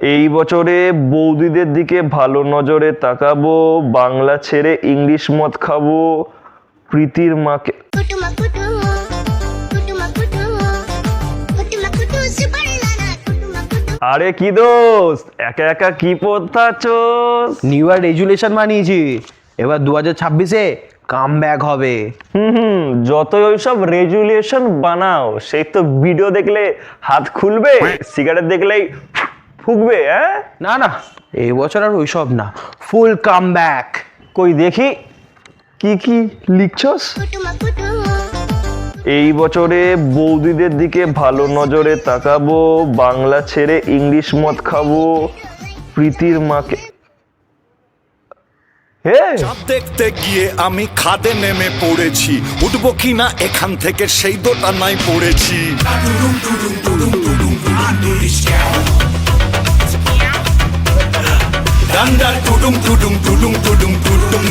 এই বছরে বৌদিদের দিকে ভালো নজরে তাকাবো, বাংলা ছেড়ে ইংলিশ মদ খাবো, প্রীতির মাকে। আরে কি দোস্ত, একা একা কি পড়তাছোস? নিউ ইয়ার রেজুলেশন বানিয়েছি, এবার 2026-এ কাম ব্যাক হবে। যতই ওইসব রেজুলেশন বানাও, সেই তো ভিডিও দেখলে হাত খুলবে, সিগারেট দেখলেই ফুকবে। হ্যাঁ, না না, এই বছর আর ওইসব না, ফুল কাম ব্যাক। কই দেখি কি কি লিখছস? এই বছরে বৌদিদের দিকে ভালো নজরে তাকাবো, বাংলা ছেড়ে ইংলিশ মদ খাবো, প্রীতির মাকে। হে, চাঁদ দেখতে গিয়ে আমি খাদে নেমে পড়েছি, উঠবো কিনা এখান থেকে সেই দোটানায় পড়েছি। ডান্ডার টুডুম টুডুম টুডুম টুডুম টুডুম